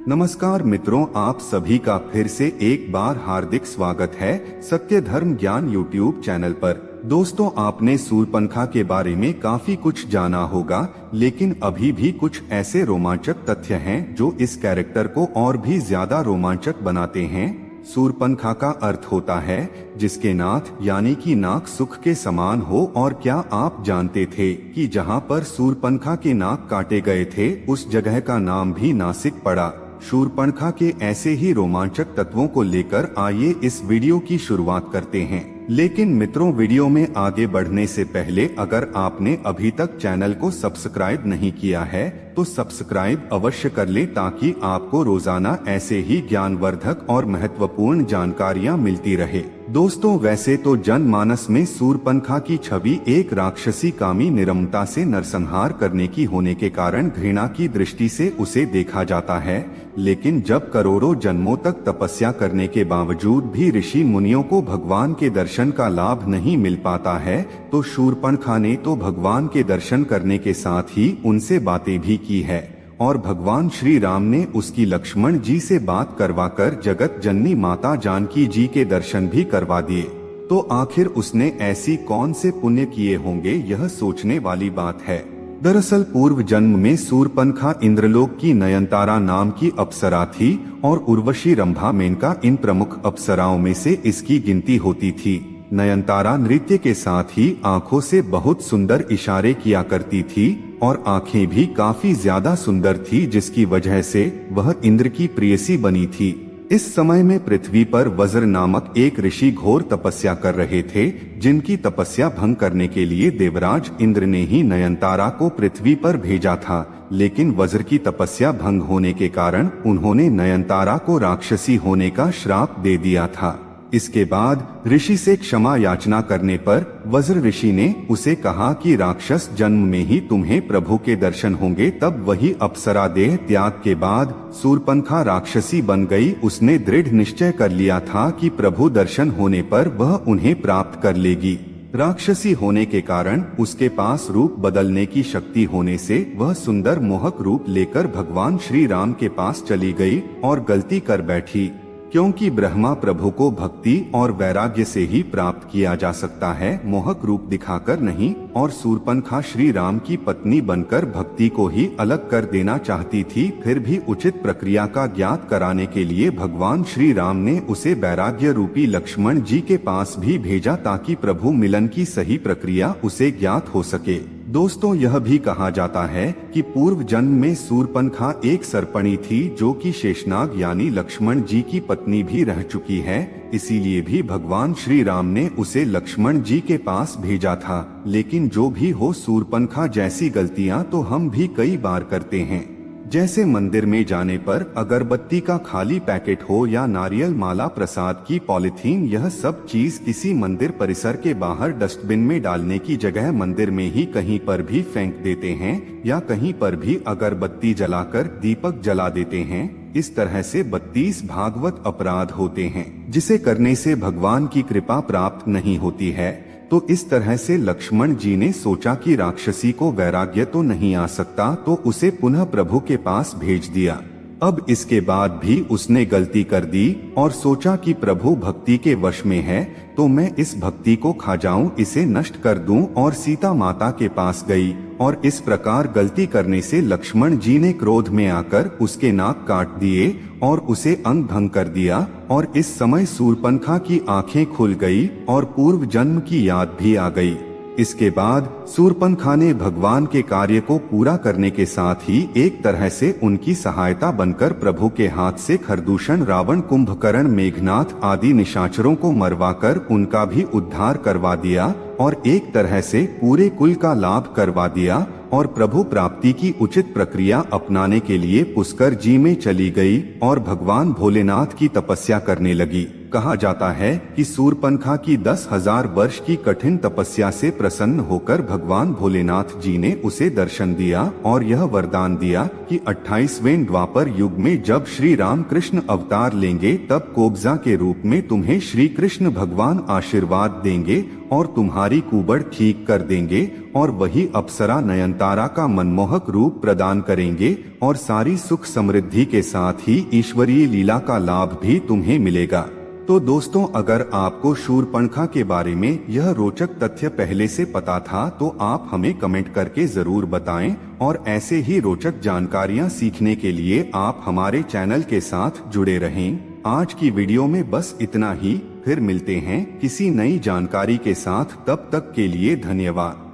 नमस्कार मित्रों, आप सभी का फिर से एक बार हार्दिक स्वागत है सत्य धर्म ज्ञान यूट्यूब चैनल पर। दोस्तों, आपने शूर्पणखा के बारे में काफी कुछ जाना होगा, लेकिन अभी भी कुछ ऐसे रोमांचक तथ्य हैं जो इस कैरेक्टर को और भी ज्यादा रोमांचक बनाते हैं। शूर्पणखा का अर्थ होता है जिसके नाथ यानी कि नाक सुख के समान हो। और क्या आप जानते थे कि जहां पर शूर्पणखा के नाक काटे गए थे उस जगह का नाम भी नासिक पड़ा। शूर्पणखा के ऐसे ही रोमांचक तत्वों को लेकर आइए इस वीडियो की शुरुआत करते हैं। लेकिन मित्रों, वीडियो में आगे बढ़ने से पहले अगर आपने अभी तक चैनल को सब्सक्राइब नहीं किया है तो सब्सक्राइब अवश्य कर ले, ताकि आपको रोजाना ऐसे ही ज्ञानवर्धक और महत्वपूर्ण जानकारियां मिलती रहे। दोस्तों, वैसे तो जनमानस में शूर्पणखा की छवि एक राक्षसी कामी निर्ममता से नरसंहार करने की होने के कारण घृणा की दृष्टि से उसे देखा जाता है। लेकिन जब करोड़ों जन्मों तक तपस्या करने के बावजूद भी ऋषि मुनियों को भगवान के दर्शन का लाभ नहीं मिल पाता है, तो शूर्पणखा ने तो भगवान के दर्शन करने के साथ ही उनसे बातें भी की है। और भगवान श्री राम ने उसकी लक्ष्मण जी से बात करवाकर जगत जननी माता जानकी जी के दर्शन भी करवा दिए। तो आखिर उसने ऐसी कौन से पुण्य किए होंगे, यह सोचने वाली बात है। दरअसल पूर्व जन्म में शूर्पणखा इंद्रलोक की नयनतारा नाम की अप्सरा थी और उर्वशी, रंभा, मेनका इन प्रमुख अप्सराओं में से इसकी गिनती होती थी। नयनतारा नृत्य के साथ ही आंखों से बहुत सुंदर इशारे किया करती थी और आंखें भी काफी ज्यादा सुंदर थी, जिसकी वजह से वह इंद्र की प्रेयसी बनी थी। इस समय में पृथ्वी पर वज्र नामक एक ऋषि घोर तपस्या कर रहे थे, जिनकी तपस्या भंग करने के लिए देवराज इंद्र ने ही नयनतारा को पृथ्वी पर भेजा था। लेकिन वज्र की तपस्या भंग होने के कारण उन्होंने नयनतारा को राक्षसी होने का श्राप दे दिया था। इसके बाद ऋषि से क्षमा याचना करने पर वज्र ऋषि ने उसे कहा कि राक्षस जन्म में ही तुम्हें प्रभु के दर्शन होंगे। तब वही अप्सरा देह त्याग के बाद शूर्पणखा राक्षसी बन गई। उसने दृढ़ निश्चय कर लिया था कि प्रभु दर्शन होने पर वह उन्हें प्राप्त कर लेगी। राक्षसी होने के कारण उसके पास रूप बदलने की शक्ति होने से वह सुंदर मोहक रूप लेकर भगवान श्री राम के पास चली गई और गलती कर बैठी, क्योंकि ब्रह्मा प्रभु को भक्ति और वैराग्य से ही प्राप्त किया जा सकता है, मोहक रूप दिखाकर नहीं। और शूर्पणखा श्री राम की पत्नी बनकर भक्ति को ही अलग कर देना चाहती थी। फिर भी उचित प्रक्रिया का ज्ञात कराने के लिए भगवान श्री राम ने उसे वैराग्य रूपी लक्ष्मण जी के पास भी भेजा, ताकि प्रभु मिलन की सही प्रक्रिया उसे ज्ञात हो सके। दोस्तों, यह भी कहा जाता है कि पूर्व जन्म में शूर्पणखा एक सर्पणी थी, जो कि शेषनाग यानी लक्ष्मण जी की पत्नी भी रह चुकी है। इसीलिए भी भगवान श्री राम ने उसे लक्ष्मण जी के पास भेजा था। लेकिन जो भी हो, शूर्पणखा जैसी गलतियां तो हम भी कई बार करते हैं। जैसे मंदिर में जाने पर अगरबत्ती का खाली पैकेट हो या नारियल माला, प्रसाद की पॉलिथीन, यह सब चीज किसी मंदिर परिसर के बाहर डस्टबिन में डालने की जगह मंदिर में ही कहीं पर भी फेंक देते हैं, या कहीं पर भी अगरबत्ती जलाकर दीपक जला देते हैं। इस तरह से 32 भागवत अपराध होते हैं, जिसे करने से भगवान की कृपा प्राप्त नहीं होती है। तो इस तरह से लक्ष्मण जी ने सोचा कि राक्षसी को वैराग्य तो नहीं आ सकता, तो उसे पुनः प्रभु के पास भेज दिया। अब इसके बाद भी उसने गलती कर दी और सोचा कि प्रभु भक्ति के वश में है, तो मैं इस भक्ति को खा जाऊं, इसे नष्ट कर दूं। और सीता माता के पास गई और इस प्रकार गलती करने से लक्ष्मण जी ने क्रोध में आकर उसके नाक काट दिए और उसे अंग भंग कर दिया। और इस समय शूर्पणखा की आंखें खुल गई और पूर्व जन्म की याद भी आ गई। इसके बाद शूर्पणखा ने भगवान के कार्य को पूरा करने के साथ ही एक तरह से उनकी सहायता बनकर प्रभु के हाथ से खरदूषण, रावण, कुंभकर्ण, मेघनाथ आदि निशाचरों को मरवाकर उनका भी उद्धार करवा दिया और एक तरह से पूरे कुल का लाभ करवा दिया। और प्रभु प्राप्ति की उचित प्रक्रिया अपनाने के लिए पुष्कर जी में चली गई और भगवान भोलेनाथ की तपस्या करने लगी। कहा जाता है कि शूर्पणखा की 10,000 वर्ष की कठिन तपस्या से प्रसन्न होकर भगवान भोलेनाथ जी ने उसे दर्शन दिया और यह वरदान दिया कि 28वें द्वापर युग में जब श्री राम कृष्ण अवतार लेंगे तब कोब्जा के रूप में तुम्हें श्री कृष्ण भगवान आशीर्वाद देंगे और तुम्हारी कुबड़ ठीक कर देंगे और वही अप्सरा नयनतारा का मनमोहक रूप प्रदान करेंगे और सारी सुख समृद्धि के साथ ही ईश्वरीय लीला का लाभ भी तुम्हें मिलेगा। तो दोस्तों, अगर आपको शूर्पणखा के बारे में यह रोचक तथ्य पहले से पता था तो आप हमें कमेंट करके जरूर बताएं और ऐसे ही रोचक जानकारियां सीखने के लिए आप हमारे चैनल के साथ जुड़े रहें। आज की वीडियो में बस इतना ही, फिर मिलते हैं किसी नई जानकारी के साथ, तब तक के लिए धन्यवाद।